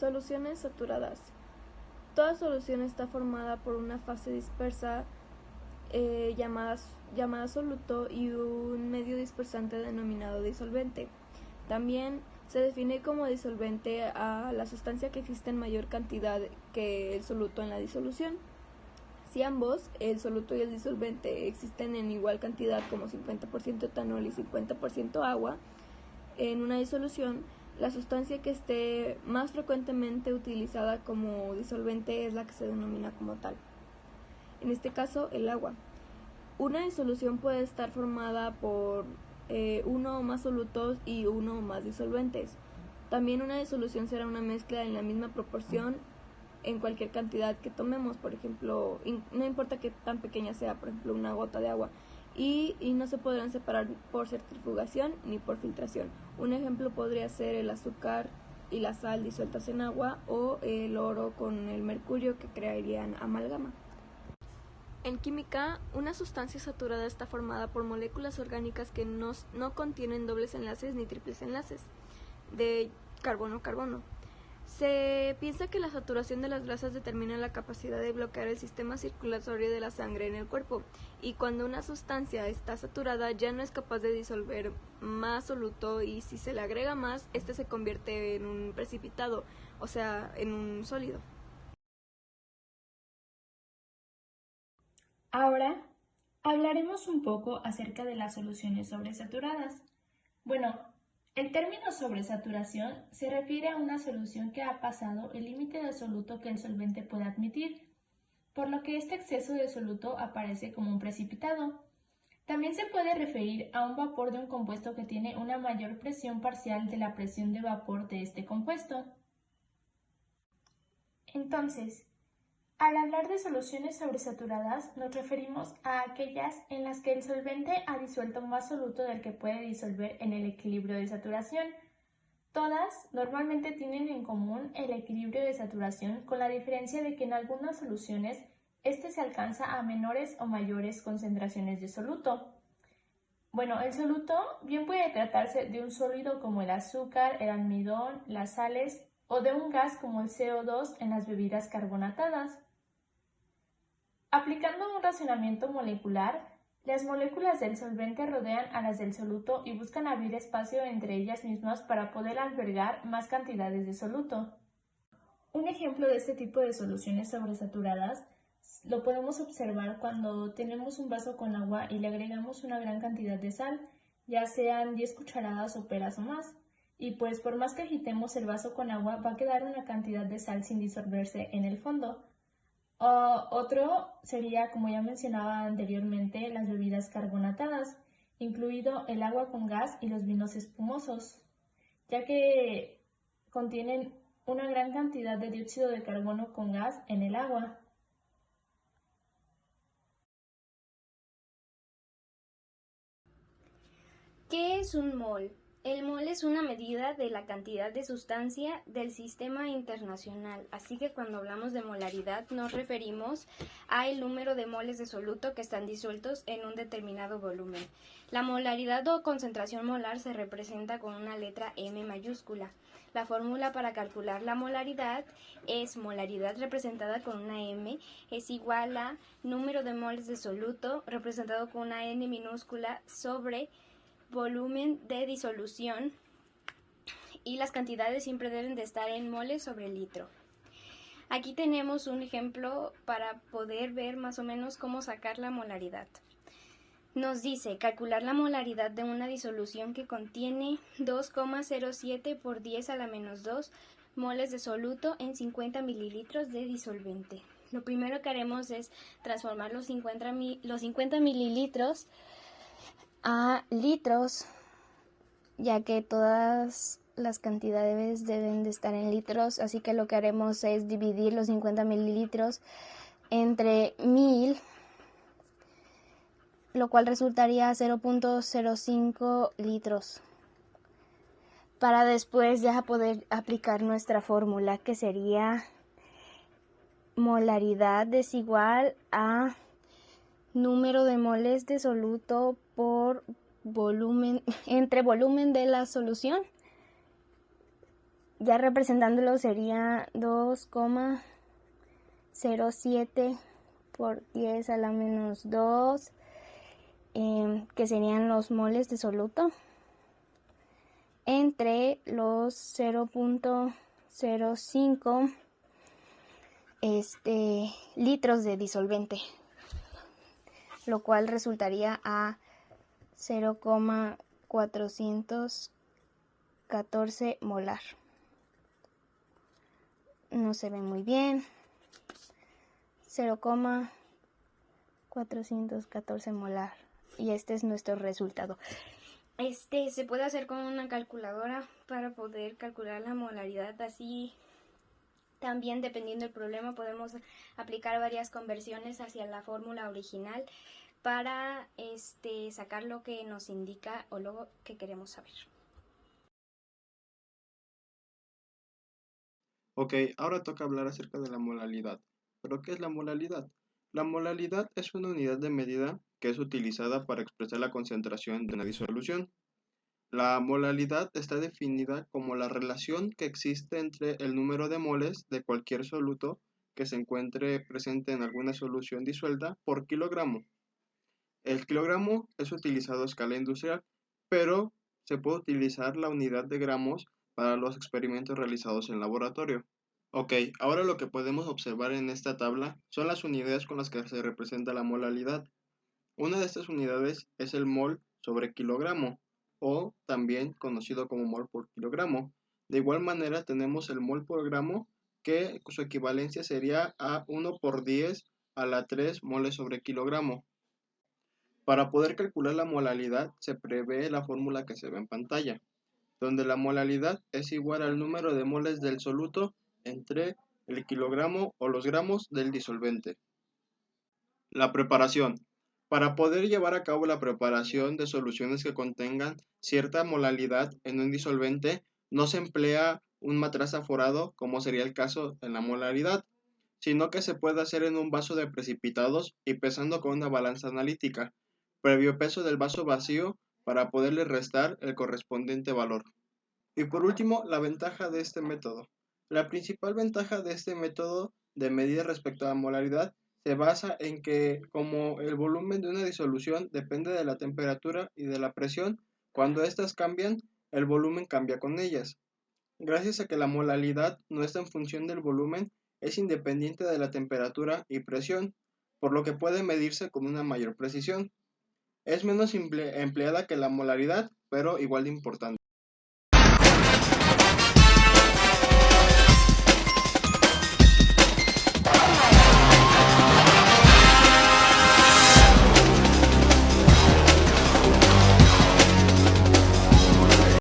Soluciones saturadas. Toda solución está formada por una fase dispersa llamada soluto y un medio dispersante denominado disolvente. También se define como disolvente a la sustancia que existe en mayor cantidad que el soluto en la disolución. Si ambos, el soluto y el disolvente, existen en igual cantidad como 50% etanol y 50% agua, en una disolución, la sustancia que esté más frecuentemente utilizada como disolvente es la que se denomina como tal. En este caso, el agua. Una disolución puede estar formada por uno o más solutos y uno o más disolventes. También una disolución será una mezcla en la misma proporción en cualquier cantidad que tomemos, por ejemplo, no importa qué tan pequeña sea, por ejemplo, una gota de agua, y no se podrán separar por centrifugación ni por filtración. Un ejemplo podría ser el azúcar y la sal disueltas en agua o el oro con el mercurio que crearían amalgama. En química, una sustancia saturada está formada por moléculas orgánicas que no contienen dobles enlaces ni triples enlaces de carbono-carbono. Se piensa que la saturación de las grasas determina la capacidad de bloquear el sistema circulatorio de la sangre en el cuerpo, y cuando una sustancia está saturada ya no es capaz de disolver más soluto, y si se le agrega más, este se convierte en un precipitado, o sea, en un sólido. Ahora hablaremos un poco acerca de las soluciones sobresaturadas. Bueno, el término sobresaturación se refiere a una solución que ha pasado el límite de soluto que el solvente puede admitir, por lo que este exceso de soluto aparece como un precipitado. También se puede referir a un vapor de un compuesto que tiene una mayor presión parcial de la presión de vapor de este compuesto. Entonces, al hablar de soluciones sobresaturadas, nos referimos a aquellas en las que el solvente ha disuelto más soluto del que puede disolver en el equilibrio de saturación. Todas normalmente tienen en común el equilibrio de saturación, con la diferencia de que en algunas soluciones este se alcanza a menores o mayores concentraciones de soluto. Bueno, el soluto bien puede tratarse de un sólido como el azúcar, el almidón, las sales, o de un gas como el CO2 en las bebidas carbonatadas. Aplicando un racionamiento molecular, las moléculas del solvente rodean a las del soluto y buscan abrir espacio entre ellas mismas para poder albergar más cantidades de soluto. Un ejemplo de este tipo de soluciones sobresaturadas lo podemos observar cuando tenemos un vaso con agua y le agregamos una gran cantidad de sal, ya sean 10 cucharadas o peras o más, y pues por más que agitemos el vaso con agua va a quedar una cantidad de sal sin disolverse en el fondo. Otro sería, como ya mencionaba anteriormente, las bebidas carbonatadas, incluido el agua con gas y los vinos espumosos, ya que contienen una gran cantidad de dióxido de carbono con gas en el agua. ¿Qué es un mol? El mol es una medida de la cantidad de sustancia del sistema internacional, así que cuando hablamos de molaridad nos referimos al número de moles de soluto que están disueltos en un determinado volumen. La molaridad o concentración molar se representa con una letra M mayúscula. La fórmula para calcular la molaridad es molaridad representada con una M es igual a número de moles de soluto representado con una N minúscula sobre volumen de disolución, y las cantidades siempre deben de estar en moles sobre litro. Aquí tenemos un ejemplo para poder ver más o menos cómo sacar la molaridad. Nos dice calcular la molaridad de una disolución que contiene 2,07 por 10 a la menos 2 moles de soluto en 50 mililitros de disolvente. Lo primero que haremos es transformar los 50 mililitros a litros, ya que todas las cantidades deben de estar en litros, así que lo que haremos es dividir los 50 mililitros entre 1000, lo cual resultaría 0.05 litros, para después ya poder aplicar nuestra fórmula, que sería molaridad es igual a número de moles de soluto por volumen, entre volumen de la solución ya representándolo sería 2,07 por 10 a la menos 2, que serían los moles de soluto, entre los 0.05 litros de disolvente, lo cual resultaría a 0,414 molar. No se ve muy bien. 0,414 molar. Y este es nuestro resultado. Se puede hacer con una calculadora para poder calcular la molaridad. Así también, dependiendo del problema, podemos aplicar varias conversiones hacia la fórmula original para sacar lo que nos indica o lo que queremos saber. Ok, ahora toca hablar acerca de la molalidad. ¿Pero qué es la molalidad? La molalidad es una unidad de medida que es utilizada para expresar la concentración de una disolución. La molalidad está definida como la relación que existe entre el número de moles de cualquier soluto que se encuentre presente en alguna solución disuelta por kilogramo. El kilogramo es utilizado a escala industrial, pero se puede utilizar la unidad de gramos para los experimentos realizados en laboratorio. Ok, ahora lo que podemos observar en esta tabla son las unidades con las que se representa la molalidad. Una de estas unidades es el mol sobre kilogramo, o también conocido como mol por kilogramo. De igual manera tenemos el mol por gramo, que su equivalencia sería a 1 por 10 a la 3 moles sobre kilogramo. Para poder calcular la molalidad se prevé la fórmula que se ve en pantalla, donde la molalidad es igual al número de moles del soluto entre el kilogramo o los gramos del disolvente. La preparación. Para poder llevar a cabo la preparación de soluciones que contengan cierta molalidad en un disolvente, no se emplea un matraz aforado, como sería el caso en la molaridad, sino que se puede hacer en un vaso de precipitados y pesando con una balanza analítica, previo peso del vaso vacío para poderle restar el correspondiente valor. Y por último, la ventaja de este método. La principal ventaja de este método de medida respecto a la molaridad se basa en que como el volumen de una disolución depende de la temperatura y de la presión, cuando éstas cambian, el volumen cambia con ellas. Gracias a que la molaridad no está en función del volumen, es independiente de la temperatura y presión, por lo que puede medirse con una mayor precisión. Es menos empleada que la molaridad, pero igual de importante.